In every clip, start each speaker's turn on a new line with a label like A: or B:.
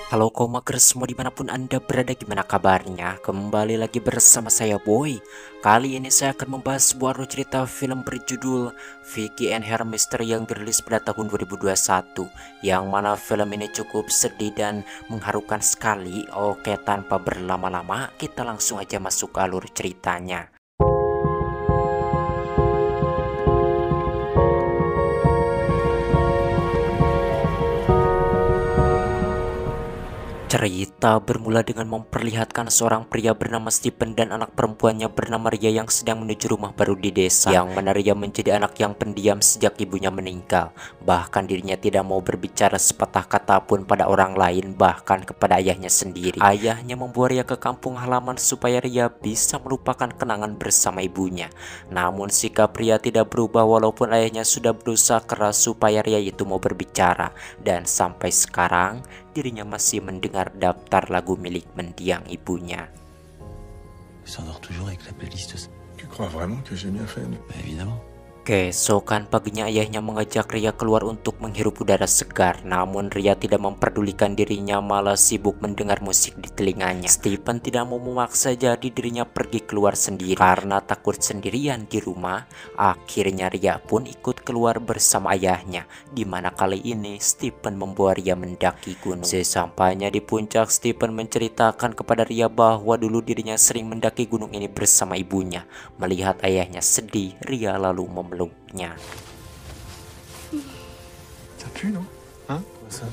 A: Halo Komakers semua dimanapun anda berada, gimana kabarnya? Kembali lagi bersama saya Boy. Kali ini saya akan membahas sebuah alur cerita film berjudul Vicky and Her Mystery yang dirilis pada tahun 2021, yang mana film ini cukup sedih dan mengharukan sekali. Oke, tanpa berlama-lama kita langsung aja masuk ke alur ceritanya. Cerita bermula dengan memperlihatkan seorang pria bernama Stephen dan anak perempuannya bernama Ria yang sedang menuju rumah baru di desa. Yang mana Ria menjadi anak yang pendiam sejak ibunya meninggal. Bahkan dirinya tidak mau berbicara sepatah kata pun pada orang lain, bahkan kepada ayahnya sendiri. Ayahnya membawa Ria ke kampung halaman supaya Ria bisa melupakan kenangan bersama ibunya. Namun sikap Ria tidak berubah walaupun ayahnya sudah berusaha keras supaya Ria itu mau berbicara. Dan sampai sekarang dirinya masih mendengar daftar lagu milik mendiang ibunya.
B: Il s'endort toujours avec la playlist.
C: Tu crois vraiment que j'ai bien fait?
B: Bah évidemment.
A: Keesokan paginya ayahnya mengajak Ria keluar untuk menghirup udara segar. Namun Ria tidak memperdulikan dirinya, malah sibuk mendengar musik di telinganya. Stephen tidak mau memaksa, jadi dirinya pergi keluar sendiri. Karena takut sendirian di rumah, akhirnya Ria pun ikut keluar bersama ayahnya. Dimana kali ini Stephen membawa Ria mendaki gunung. Sesampainya di puncak, Stephen menceritakan kepada Ria bahwa dulu dirinya sering mendaki gunung ini bersama ibunya. Melihat ayahnya sedih, Ria lalu memeluknya.
C: Ça pue, non? Hein? Ça.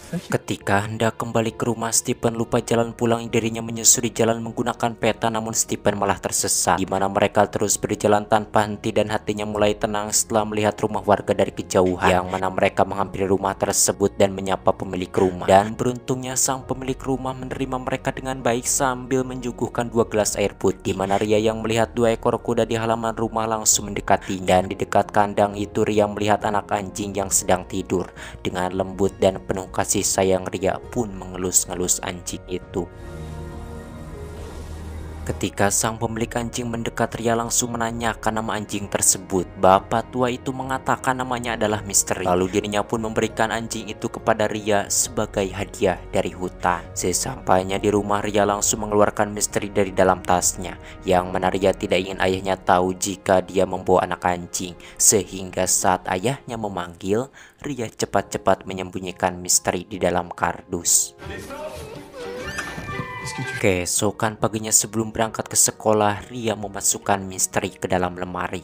A: Ketika hendak kembali ke rumah, Stephen lupa jalan pulang. Dirinya menyusuri jalan menggunakan peta, namun Stephen malah tersesat. Di mana mereka terus berjalan tanpa henti dan hatinya mulai tenang setelah melihat rumah warga dari kejauhan. Yang mana mereka menghampiri rumah tersebut dan menyapa pemilik rumah. Dan beruntungnya sang pemilik rumah menerima mereka dengan baik sambil menyuguhkan 2 gelas air putih. Di mana Ria yang melihat 2 ekor kuda di halaman rumah langsung mendekatinya. Dan di dekat kandang itu Ria melihat anak anjing yang sedang tidur. Dengan lembut dan penuh kasih sayang, Ria pun mengelus-ngelus anjing itu. Ketika sang pemilik anjing mendekat, Ria langsung menanyakan nama anjing tersebut. Bapak tua itu mengatakan namanya adalah Misteri. Lalu dirinya pun memberikan anjing itu kepada Ria sebagai hadiah dari hutan. Sesampainya di rumah, Ria langsung mengeluarkan Misteri dari dalam tasnya. Yang mana Ria tidak ingin ayahnya tahu jika dia membawa anak anjing. Sehingga saat ayahnya memanggil, Ria cepat-cepat menyembunyikan Misteri di dalam kardus. Keesokan paginya sebelum berangkat ke sekolah, Ria memasukkan Misteri ke dalam lemari.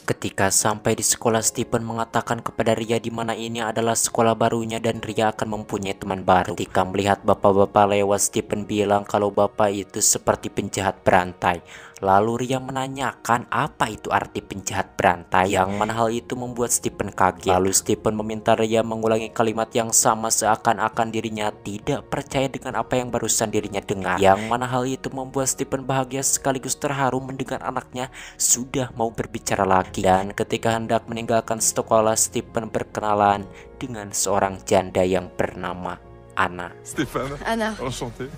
A: Ketika sampai di sekolah, Stephen mengatakan kepada Ria di mana ini adalah sekolah barunya dan Ria akan mempunyai teman baru. Ketika melihat bapak-bapak lewat, Stephen bilang kalau bapak itu seperti penjahat berantai. Lalu Ria menanyakan apa itu arti penjahat berantai, yang mana hal itu membuat Stephen kaget. Lalu Stephen meminta Ria mengulangi kalimat yang sama seakan-akan dirinya tidak percaya dengan apa yang barusan dirinya dengar. Yang mana hal itu membuat Stephen bahagia sekaligus terharu mendengar anaknya sudah mau berbicara lagi. Dan ketika hendak meninggalkan sekolah, Stephen berkenalan dengan seorang janda yang bernama Anna.
C: Stéphane.
D: Anna.
C: Enchanté.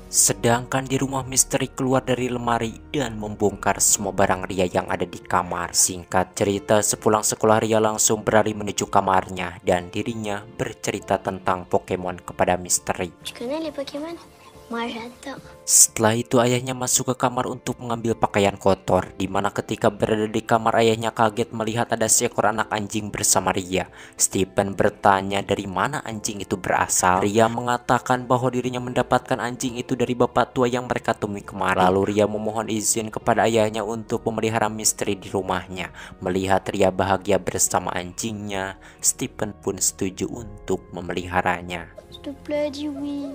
A: Sedangkan di rumah, Misteri keluar dari lemari dan membongkar semua barang Ria yang ada di kamar. Singkat cerita, sepulang sekolah Ria langsung berlari menuju kamarnya dan dirinya bercerita tentang Pokemon kepada Misteri.
E: Tu connais les Pokémon? Moi j'adore.
A: Setelah itu ayahnya masuk ke kamar untuk mengambil pakaian kotor. Dimana ketika berada di kamar, ayahnya kaget melihat ada seekor anak anjing bersama Ria. Stephen bertanya dari mana anjing itu berasal. Ria mengatakan bahwa dirinya mendapatkan anjing itu dari bapak tua yang mereka temui kemarin. Lalu Ria memohon izin kepada ayahnya untuk memelihara Misteri di rumahnya. Melihat Ria bahagia bersama anjingnya, Stephen pun setuju untuk memeliharanya.
E: S'il te plaît, dis oui.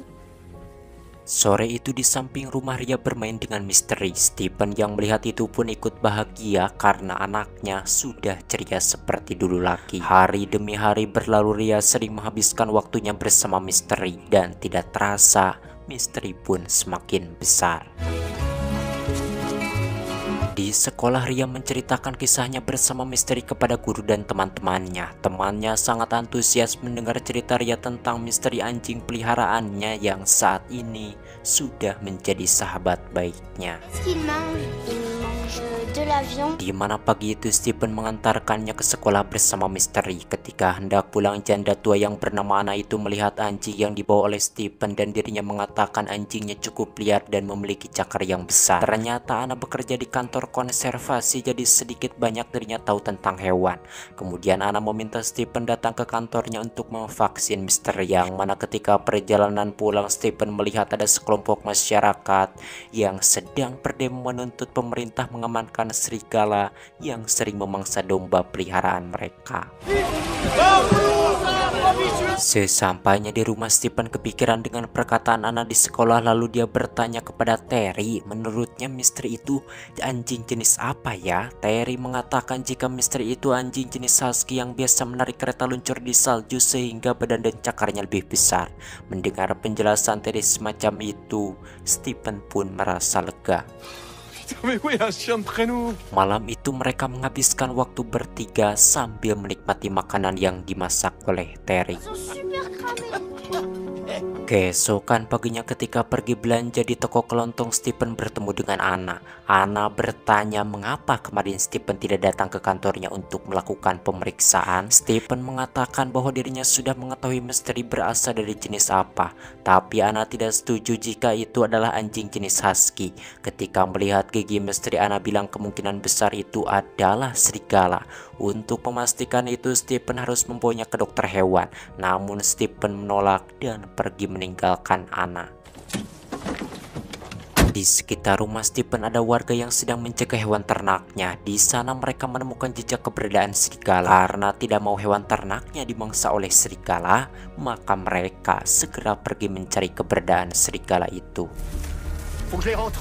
A: Sore itu di samping rumah Ria bermain dengan Misteri. Stephen yang melihat itu pun ikut bahagia karena anaknya sudah ceria seperti dulu lagi. Hari demi hari berlalu, Ria sering menghabiskan waktunya bersama Misteri dan tidak terasa Misteri pun semakin besar. Di sekolah, Ria menceritakan kisahnya bersama Misteri kepada guru dan teman-temannya. Temannya sangat antusias mendengar cerita Ria tentang Misteri anjing peliharaannya yang saat ini sudah menjadi sahabat baiknya.
E: Qu'est-ce qu'il mange? Il mange de l'avion.
A: Di mana pagi itu Stephen mengantarkannya ke sekolah bersama misteri. Ketika hendak pulang, janda tua yang bernama Ana itu melihat anjing yang dibawa oleh Stephen dan dirinya mengatakan anjingnya cukup liar dan memiliki cakar yang besar. Ternyata Ana bekerja di kantor konservasi, jadi sedikit banyak dirinya tahu tentang hewan. Kemudian Ana meminta Stephen datang ke kantornya untuk memvaksin misteri, yang mana ketika perjalanan pulang Stephen melihat ada sekelompok masyarakat yang sedang berdemo menuntut pemerintah mengamankan serigala yang sering memangsa domba peliharaan mereka. Sesampainya di rumah, Stephen kepikiran dengan perkataan Ana di sekolah, lalu dia bertanya kepada Terry, menurutnya misteri itu anjing jenis apa ya? Terry mengatakan jika misteri itu anjing jenis husky yang biasa menarik kereta luncur di salju sehingga badan dan cakarnya lebih besar. Mendengar penjelasan Terry semacam itu, Stephen pun merasa lega.
C: Putain, mais oui, un chien de traîneau.
A: Malam itu mereka menghabiskan waktu bertiga sambil menikmati makanan yang dimasak oleh Terry.
E: Ils sont super cramés.
A: Keesokan paginya ketika pergi belanja di toko kelontong, Stephen bertemu dengan Ana. Ana bertanya mengapa kemarin Stephen tidak datang ke kantornya untuk melakukan pemeriksaan. Stephen mengatakan bahwa dirinya sudah mengetahui misteri berasal dari jenis apa, tapi Ana tidak setuju jika itu adalah anjing jenis husky. Ketika melihat gigi misteri, Ana bilang kemungkinan besar itu adalah serigala. Untuk memastikan itu, Stephen harus membawanya ke dokter hewan. Namun Stephen menolak dan pergi meninggalkan Ana. Di sekitar rumah Stephen ada warga yang sedang mencegah hewan ternaknya. Di sana mereka menemukan jejak keberadaan serigala. Karena tidak mau hewan ternaknya dimangsa oleh serigala, maka mereka segera pergi mencari keberadaan serigala itu.
C: Faut que je les rentre.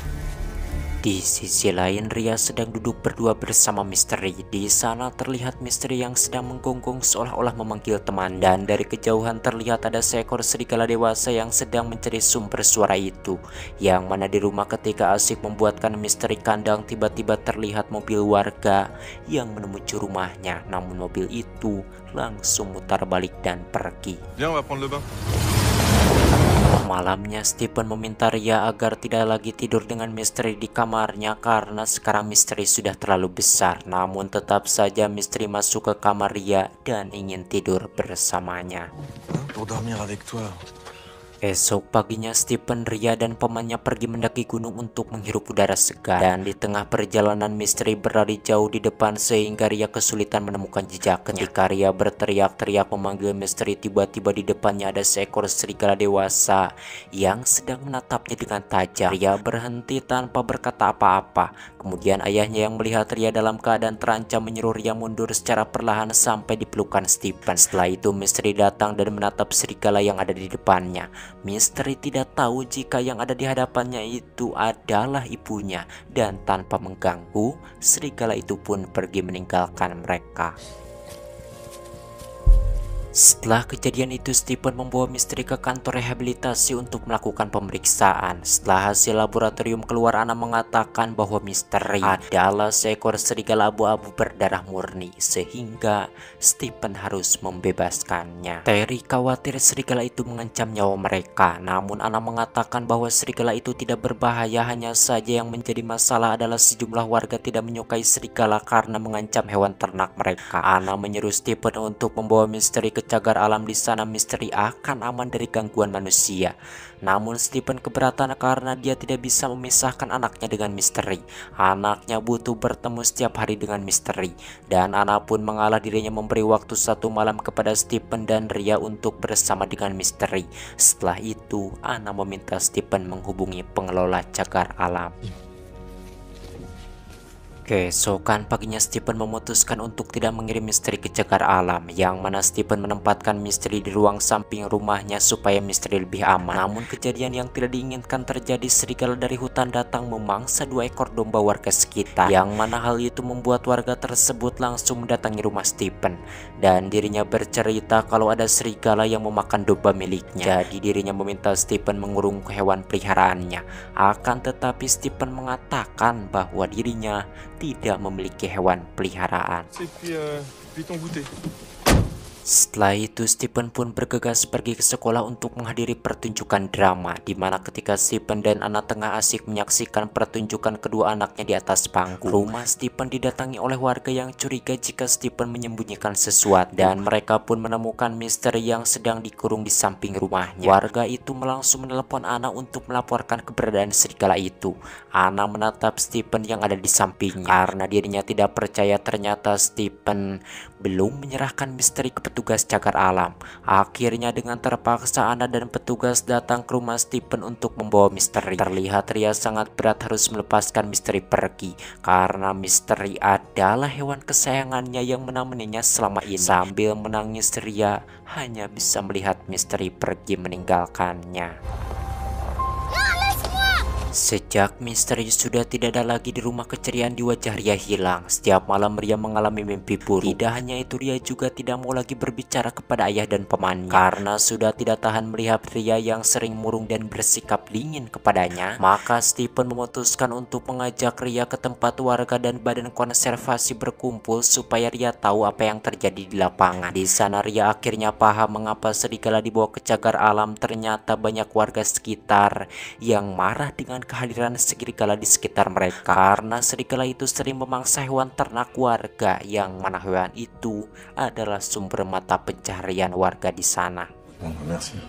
A: Di sisi lain, Ria sedang duduk berdua bersama misteri. Di sana terlihat misteri yang sedang menggonggong seolah-olah memanggil teman, dan dari kejauhan terlihat ada seekor serigala dewasa yang sedang mencari sumber suara itu. Yang mana di rumah ketika asik membuatkan misteri kandang, tiba-tiba terlihat mobil warga yang menuju rumahnya. Namun mobil itu langsung mutar balik dan pergi.
C: Viens, on va prendre le bain.
A: Malamnya Stephen meminta Ria agar tidak lagi tidur dengan misteri di kamarnya karena sekarang misteri sudah terlalu besar. Namun tetap saja misteri masuk ke kamar Ria dan ingin tidur bersamanya.
B: Pour dormir avec toi.
A: Esok paginya Stephen, Ria, dan pamannya pergi mendaki gunung untuk menghirup udara segar. Dan di tengah perjalanan misteri berlari jauh di depan sehingga Ria kesulitan menemukan jejaknya. Ketika Ria berteriak-teriak memanggil misteri, tiba-tiba di depannya ada seekor serigala dewasa yang sedang menatapnya dengan tajam. Ria berhenti tanpa berkata apa-apa. Kemudian ayahnya yang melihat Ria dalam keadaan terancam menyuruh Ria mundur secara perlahan sampai di pelukan Stephen. Setelah itu misteri datang dan menatap serigala yang ada di depannya. Misteri tidak tahu jika yang ada di hadapannya itu adalah ibunya, dan tanpa mengganggu, serigala itu pun pergi meninggalkan mereka. Setelah kejadian itu, Stephen membawa misteri ke kantor rehabilitasi untuk melakukan pemeriksaan. Setelah hasil laboratorium keluar, Ana mengatakan bahwa misteri adalah seekor serigala abu-abu berdarah murni, sehingga Stephen harus membebaskannya. Terry khawatir serigala itu mengancam nyawa mereka, namun Ana mengatakan bahwa serigala itu tidak berbahaya, hanya saja yang menjadi masalah adalah sejumlah warga tidak menyukai serigala karena mengancam hewan ternak mereka. Ana menyuruh Stephen untuk membawa misteri ke cagar alam. Di sana misteri akan aman dari gangguan manusia. Namun Stephen keberatan karena dia tidak bisa memisahkan anaknya dengan misteri. Anaknya butuh bertemu setiap hari dengan misteri, dan Ana pun mengalah dirinya memberi waktu 1 malam kepada Stephen dan Ria untuk bersama dengan misteri. Setelah itu Ana meminta Stephen menghubungi pengelola cagar alam. Keesokan paginya Stephen memutuskan untuk tidak mengirim misteri ke cagar alam, yang mana Stephen menempatkan misteri di ruang samping rumahnya supaya misteri lebih aman. Namun kejadian yang tidak diinginkan terjadi. Serigala dari hutan datang memangsa 2 ekor domba warga sekitar, yang mana hal itu membuat warga tersebut langsung mendatangi rumah Stephen, dan dirinya bercerita kalau ada serigala yang memakan domba miliknya. Jadi dirinya meminta Stephen mengurung hewan peliharaannya. Akan tetapi Stephen mengatakan bahwa dirinya tidak memiliki hewan peliharaan.
C: Et puis ton goûter.
A: Setelah itu Stephen pun bergegas pergi ke sekolah untuk menghadiri pertunjukan drama, di mana ketika Stephen dan Anna tengah asik menyaksikan pertunjukan kedua anaknya di atas panggung, rumah Stephen didatangi oleh warga yang curiga jika Stephen menyembunyikan sesuatu, dan mereka pun menemukan misteri yang sedang dikurung di samping rumahnya. Warga itu langsung menelepon Anna untuk melaporkan keberadaan serigala itu. Anna menatap Stephen yang ada di sampingnya karena dirinya tidak percaya ternyata Stephen belum menyerahkan misteri ke petugas cagar alam. Akhirnya dengan terpaksa Anna dan petugas datang ke rumah Stephen untuk membawa misteri. Terlihat Ria sangat berat harus melepaskan misteri pergi karena misteri adalah hewan kesayangannya yang menemaninya selama ini. Sambil menangis Ria hanya bisa melihat misteri pergi meninggalkannya. Sejak misteri sudah tidak ada lagi di rumah, keceriaan di wajah Ria hilang. Setiap malam Ria mengalami mimpi buruk. Tidak hanya itu, Ria juga tidak mau lagi berbicara kepada ayah dan pamannya karena sudah tidak tahan melihat Ria yang sering murung dan bersikap dingin kepadanya. Maka Stephen memutuskan untuk mengajak Ria ke tempat warga dan badan konservasi berkumpul supaya Ria tahu apa yang terjadi di lapangan. Di sana Ria akhirnya paham mengapa serigala dibawa ke cagar alam. Ternyata banyak warga sekitar yang marah dengan kehadiran serigala di sekitar mereka karena serigala itu sering memangsa hewan ternak warga, yang mana hewan itu adalah sumber mata pencaharian warga di sana.
B: Bon, merci.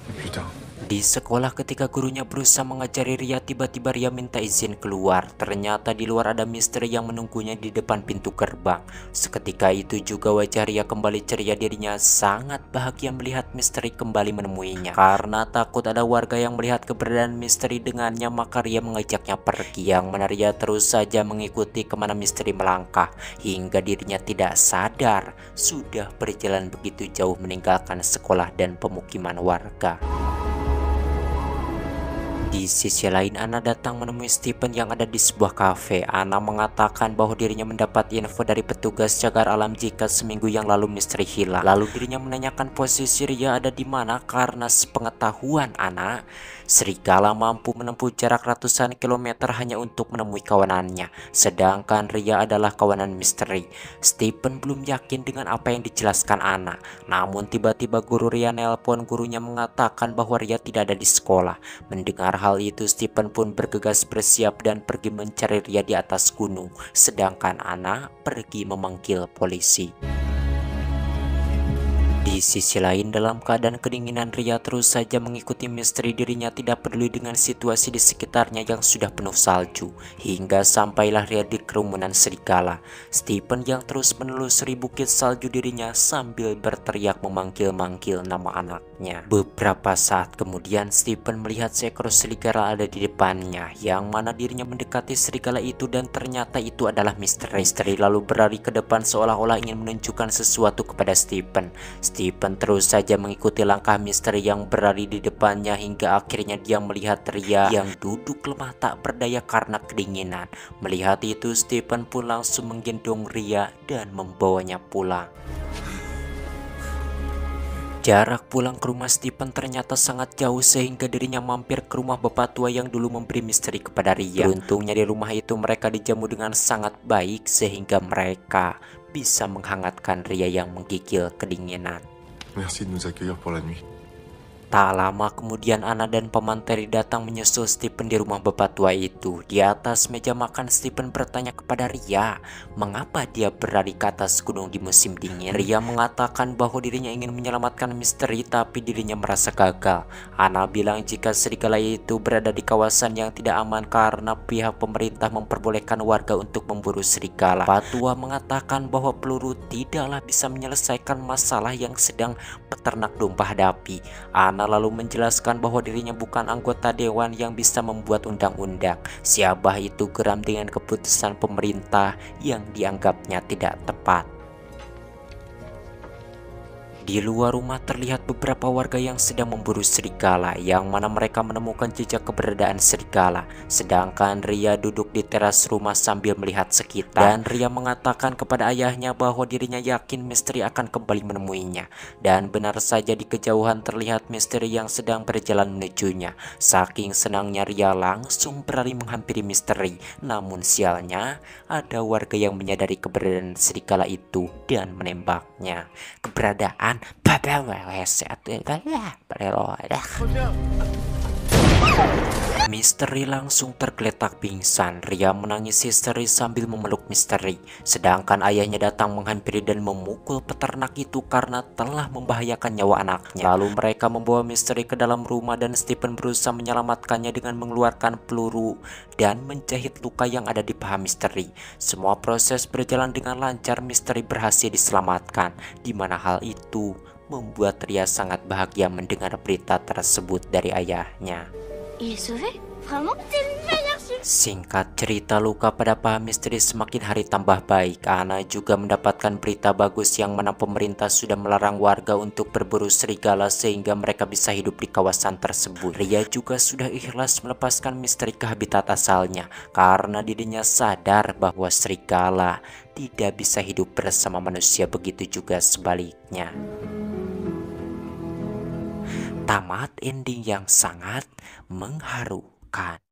B: Et plus tard.
A: Di sekolah ketika gurunya berusaha mengajari Ria, tiba-tiba Ria minta izin keluar. Ternyata di luar ada misteri yang menunggunya di depan pintu gerbang. Seketika itu juga wajah Ria kembali ceria, dirinya sangat bahagia melihat misteri kembali menemuinya. Karena takut ada warga yang melihat keberadaan misteri dengannya, maka Ria mengajaknya pergi, yang mana Ria terus saja mengikuti kemana misteri melangkah hingga dirinya tidak sadar sudah berjalan begitu jauh meninggalkan sekolah dan pemukiman warga. Di sisi lain, Anna datang menemui Stephen yang ada di sebuah kafe. Anna mengatakan bahwa dirinya mendapat info dari petugas cagar alam jika seminggu yang lalu misteri hilang. Lalu dirinya menanyakan posisi Ria ada di mana karena sepengetahuan Anna, serigala mampu menempuh jarak ratusan kilometer hanya untuk menemui kawanannya. Sedangkan Ria adalah kawanan misteri. Stephen belum yakin dengan apa yang dijelaskan Anna. Namun tiba-tiba guru Ria nelpon. Gurunya mengatakan bahwa Ria tidak ada di sekolah. Mendengar hal itu, Stephen pun bergegas bersiap dan pergi mencari Ria di atas gunung. Sedangkan Anna pergi memanggil polisi. Di sisi lain, dalam keadaan kedinginan, Ria terus saja mengikuti misteri. Dirinya tidak peduli dengan situasi di sekitarnya yang sudah penuh salju. Hingga sampailah Ria di kerumunan serigala. Stephen yang terus menelusuri bukit salju dirinya sambil berteriak memanggil-manggil nama anaknya. Beberapa saat kemudian, Stephen melihat seekor serigala ada di depannya, yang mana dirinya mendekati serigala itu dan ternyata itu adalah misteri. Misteri lalu berlari ke depan seolah-olah ingin menunjukkan sesuatu kepada Stephen. Stephen terus saja mengikuti langkah misteri yang berlari di depannya hingga akhirnya dia melihat Ria yang duduk lemah tak berdaya karena kedinginan. Melihat itu, Stephen pun langsung menggendong Ria dan membawanya pulang. Jarak pulang ke rumah Stephen ternyata sangat jauh sehingga dirinya mampir ke rumah bapak tua yang dulu memberi misteri kepada Ria. Beruntungnya di rumah itu mereka dijamu dengan sangat baik sehingga mereka bisa menghangatkan Ria yang menggigil kedinginan.
B: Merci de nous accueillir pour la nuit.
A: Tak lama kemudian Anna dan paman Terry datang menyusul Stephen di rumah bapak tua itu. Di atas meja makan, Stephen bertanya kepada Ria mengapa dia berlari ke atas gunung di musim dingin. Ria mengatakan bahwa dirinya ingin menyelamatkan misteri tapi dirinya merasa gagal. Anna bilang jika serigala itu berada di kawasan yang tidak aman karena pihak pemerintah memperbolehkan warga untuk memburu serigala. Pak tua mengatakan bahwa peluru tidaklah bisa menyelesaikan masalah yang sedang peternak domba hadapi. Anna lalu menjelaskan bahwa dirinya bukan anggota dewan yang bisa membuat undang-undang. Si Abah itu geram dengan keputusan pemerintah yang dianggapnya tidak tepat. Di luar rumah terlihat beberapa warga yang sedang memburu serigala, yang mana mereka menemukan jejak keberadaan serigala. Sedangkan Ria duduk di teras rumah sambil melihat sekitar. Dan Ria mengatakan kepada ayahnya bahwa dirinya yakin misteri akan kembali menemuinya. Dan benar saja di kejauhan terlihat misteri yang sedang berjalan menujunya. Saking senangnya Ria langsung berlari menghampiri misteri. Namun sialnya ada warga yang menyadari keberadaan serigala itu dan menembaknya. Keberadaan Misteri langsung tergeletak pingsan. Ria menangis histeris sambil memeluk misteri. Sedangkan ayahnya datang menghampiri dan memukul peternak itu karena telah membahayakan nyawa anaknya. Lalu mereka membawa misteri ke dalam rumah dan Stephen berusaha menyelamatkannya dengan mengeluarkan peluru dan menjahit luka yang ada di paha misteri. Semua proses berjalan dengan lancar, misteri berhasil diselamatkan, di mana hal itu membuat Ria sangat bahagia mendengar berita tersebut dari ayahnya.
E: Il est sauvé? Vraiment? C'est une meilleure surprise.
A: Singkat cerita, luka pada paha misteri semakin hari tambah baik. Ana juga mendapatkan berita bagus yang mana pemerintah sudah melarang warga untuk berburu serigala sehingga mereka bisa hidup di kawasan tersebut. Ria juga sudah ikhlas melepaskan misteri ke habitat asalnya karena dirinya sadar bahwa serigala tidak bisa hidup bersama manusia, begitu juga sebaliknya. Tamat ending yang sangat mengharukan.